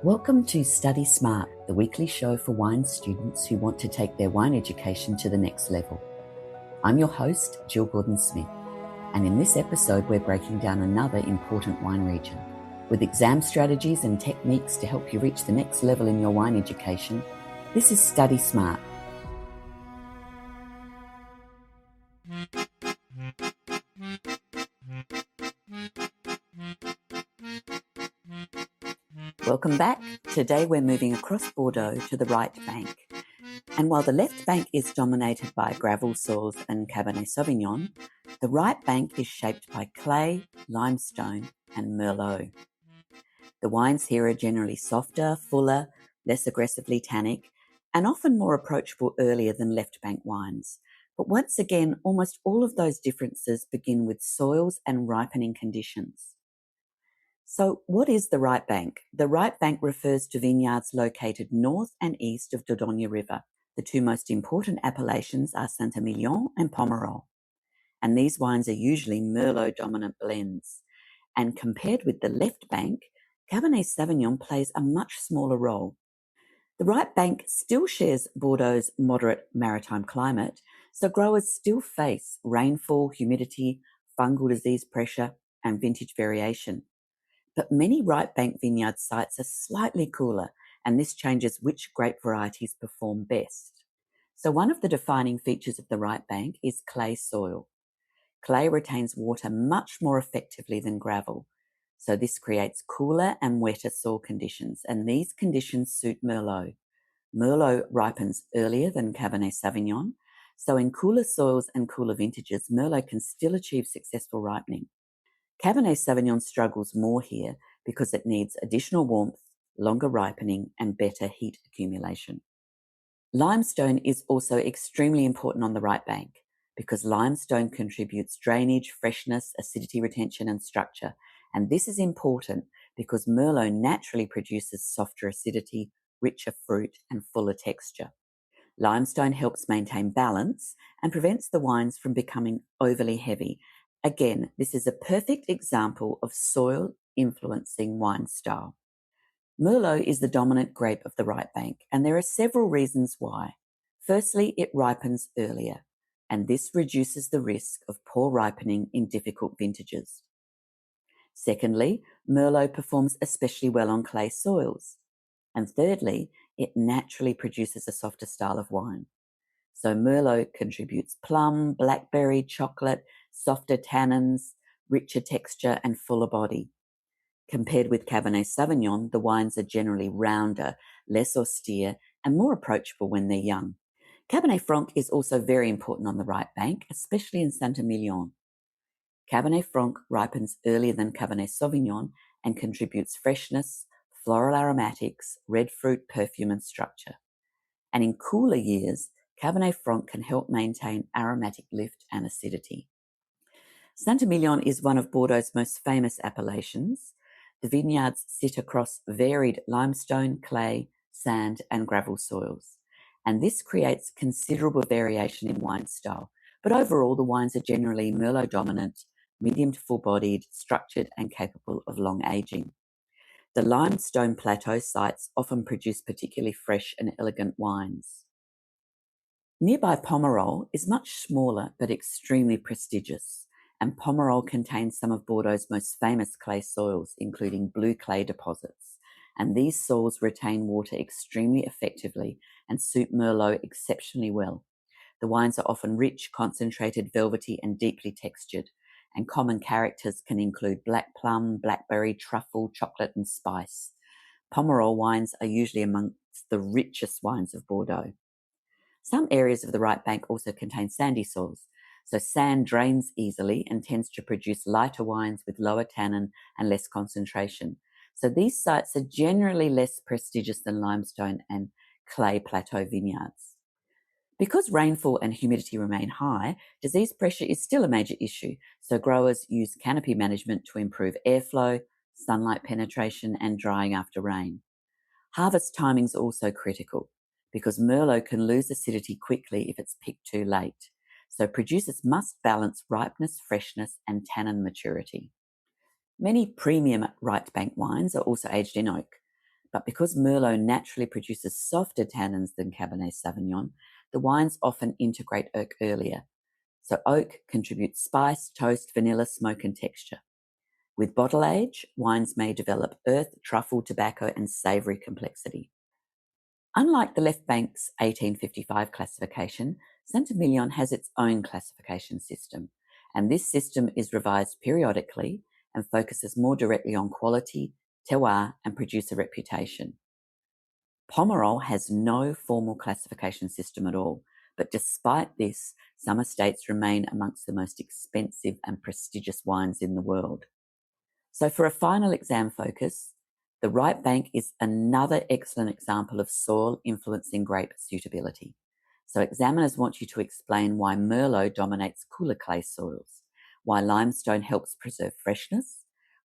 Welcome to Study Smart, the weekly show for wine students who want to take their wine education to the next level. I'm your host, Gill Gordon Smith, and in this episode we're breaking down another important wine region. With exam strategies and techniques to help you reach the next level in your wine education, this is Study Smart. Welcome back. Today we're moving across Bordeaux to the right bank. And while the left bank is dominated by gravel soils and Cabernet Sauvignon, the right bank is shaped by clay, limestone, and Merlot. The wines here are generally softer, fuller, less aggressively tannic, and often more approachable earlier than left bank wines. But once again, almost all of those differences begin with soils and ripening conditions. So what is the right bank? The right bank refers to vineyards located north and east of Dordogne River. The two most important appellations are Saint-Emilion and Pomerol. And these wines are usually Merlot-dominant blends. And compared with the left bank, Cabernet Sauvignon plays a much smaller role. The right bank still shares Bordeaux's moderate maritime climate, so growers still face rainfall, humidity, fungal disease pressure, and vintage variation. But many right bank vineyard sites are slightly cooler, and this changes which grape varieties perform best. So one of the defining features of the right bank is clay soil. Clay retains water much more effectively than gravel, so this creates cooler and wetter soil conditions, and these conditions suit Merlot. Merlot ripens earlier than Cabernet Sauvignon, so in cooler soils and cooler vintages, Merlot can still achieve successful ripening. Cabernet Sauvignon struggles more here because it needs additional warmth, longer ripening, and better heat accumulation. Limestone is also extremely important on the right bank because limestone contributes drainage, freshness, acidity retention, and structure. And this is important because Merlot naturally produces softer acidity, richer fruit, and fuller texture. Limestone helps maintain balance and prevents the wines from becoming overly heavy. Again, this is a perfect example of soil influencing wine style. Merlot is the dominant grape of the right bank, and there are several reasons why. Firstly, it ripens earlier, and this reduces the risk of poor ripening in difficult vintages. Secondly, Merlot performs especially well on clay soils. And thirdly, it naturally produces a softer style of wine. So Merlot contributes plum, blackberry, chocolate, softer tannins, richer texture, and fuller body. Compared with Cabernet Sauvignon, the wines are generally rounder, less austere, and more approachable when they're young. Cabernet Franc is also very important on the right bank, especially in Saint-Emilion. Cabernet Franc ripens earlier than Cabernet Sauvignon and contributes freshness, floral aromatics, red fruit, perfume, and structure. And in cooler years, Cabernet Franc can help maintain aromatic lift and acidity. Saint-Emilion is one of Bordeaux's most famous appellations. The vineyards sit across varied limestone, clay, sand, and gravel soils. And this creates considerable variation in wine style. But overall, the wines are generally Merlot dominant, medium to full-bodied, structured, and capable of long aging. The limestone plateau sites often produce particularly fresh and elegant wines. Nearby Pomerol is much smaller but extremely prestigious, and Pomerol contains some of Bordeaux's most famous clay soils, including blue clay deposits, and these soils retain water extremely effectively and suit Merlot exceptionally well. The wines are often rich, concentrated, velvety, and deeply textured, and common characters can include black plum, blackberry, truffle, chocolate, and spice. Pomerol wines are usually amongst the richest wines of Bordeaux. Some areas of the right bank also contain sandy soils, so sand drains easily and tends to produce lighter wines with lower tannin and less concentration. So these sites are generally less prestigious than limestone and clay plateau vineyards. Because rainfall and humidity remain high, disease pressure is still a major issue, so growers use canopy management to improve airflow, sunlight penetration, and drying after rain. Harvest timing is also critical, because Merlot can lose acidity quickly if it's picked too late, so producers must balance ripeness, freshness, and tannin maturity. Many premium right bank wines are also aged in oak, But because Merlot naturally produces softer tannins than Cabernet Sauvignon, the wines often integrate oak earlier. So oak contributes spice, toast, vanilla, smoke and texture. With bottle age, wines may develop earth, truffle, tobacco and savoury complexity. Unlike the Left Bank's 1855 classification, Saint-Emilion has its own classification system, and this system is revised periodically and focuses more directly on quality, terroir, and producer reputation. Pomerol has no formal classification system at all, but despite this, some estates remain amongst the most expensive and prestigious wines in the world. So for a final exam focus, the right bank is another excellent example of soil influencing grape suitability. So examiners want you to explain why Merlot dominates cooler clay soils, why limestone helps preserve freshness,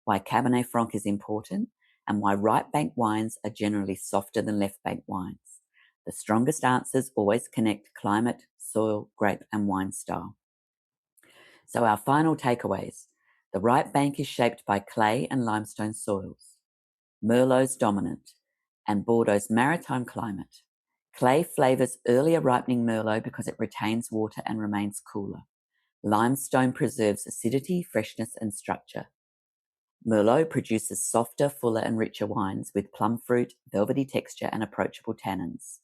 why Cabernet Franc is important, and why right bank wines are generally softer than left bank wines. The strongest answers always connect climate, soil, grape, and wine style. So our final takeaways. The right bank is shaped by clay and limestone soils. Merlot's dominant, and Bordeaux's maritime climate. Clay flavours earlier ripening Merlot because it retains water and remains cooler. Limestone preserves acidity, freshness and structure. Merlot produces softer, fuller and richer wines with plum fruit, velvety texture and approachable tannins.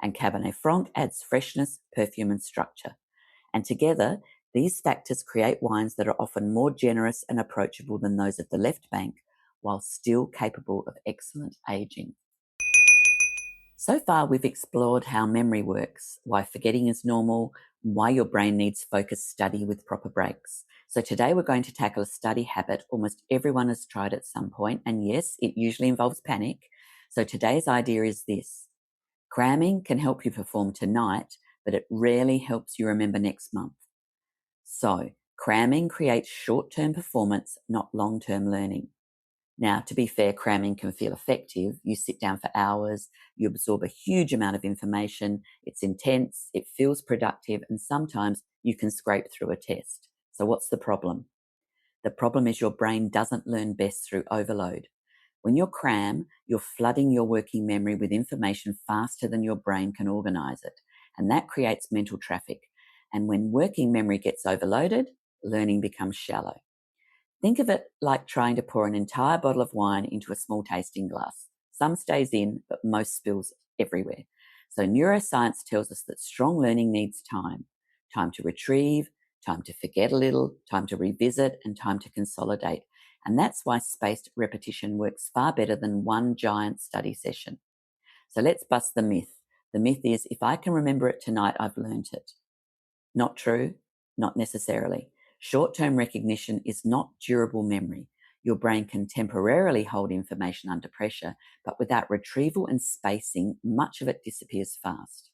And Cabernet Franc adds freshness, perfume and structure. And together, these factors create wines that are often more generous and approachable than those of the left bank, while still capable of excellent aging. So far, we've explored how memory works, why forgetting is normal, why your brain needs focused study with proper breaks. So today we're going to tackle a study habit almost everyone has tried at some point, and yes, it usually involves panic. So today's idea is this. Cramming can help you perform tonight, but it rarely helps you remember next month. So cramming creates short-term performance, not long-term learning. Now, to be fair, cramming can feel effective. You sit down for hours, you absorb a huge amount of information, it's intense, it feels productive, and sometimes you can scrape through a test. So what's the problem? The problem is your brain doesn't learn best through overload. When you cram, you're flooding your working memory with information faster than your brain can organize it, and that creates mental traffic. And when working memory gets overloaded, learning becomes shallow. Think of it like trying to pour an entire bottle of wine into a small tasting glass. Some stays in, but most spills everywhere. So neuroscience tells us that strong learning needs time. Time to retrieve, time to forget a little, time to revisit, and time to consolidate. And that's why spaced repetition works far better than one giant study session. So let's bust the myth. The myth is, if I can remember it tonight, I've learnt it. Not true, not necessarily. Short-term recognition is not durable memory. Your brain can temporarily hold information under pressure, but without retrieval and spacing, much of it disappears fast.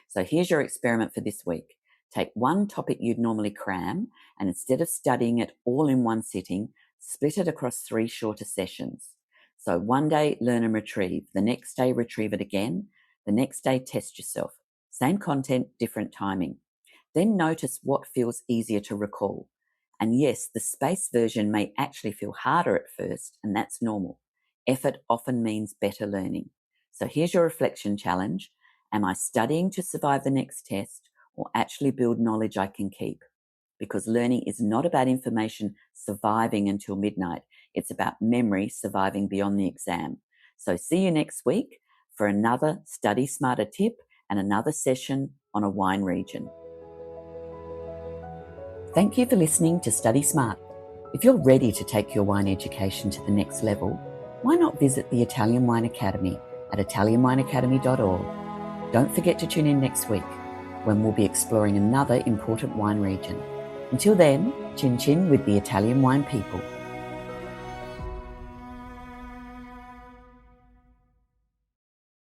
So here's your experiment for this week. Take one topic you'd normally cram, and instead of studying it all in one sitting, split it across 3 shorter sessions. So one day, learn and retrieve. The next day, retrieve it again. The next day, test yourself. Same content, different timing. Then notice what feels easier to recall. And yes, the spaced version may actually feel harder at first, and that's normal. Effort often means better learning. So here's your reflection challenge. Am I studying to survive the next test or actually build knowledge I can keep? Because learning is not about information surviving until midnight. It's about memory surviving beyond the exam. So see you next week for another Study Smarter tip and another session on a wine region. Thank you for listening to Study Smart. If you're ready to take your wine education to the next level, why not visit the Italian Wine Academy at italianwineacademy.org. Don't forget to tune in next week when we'll be exploring another important wine region. Until then, chin chin with the Italian wine people.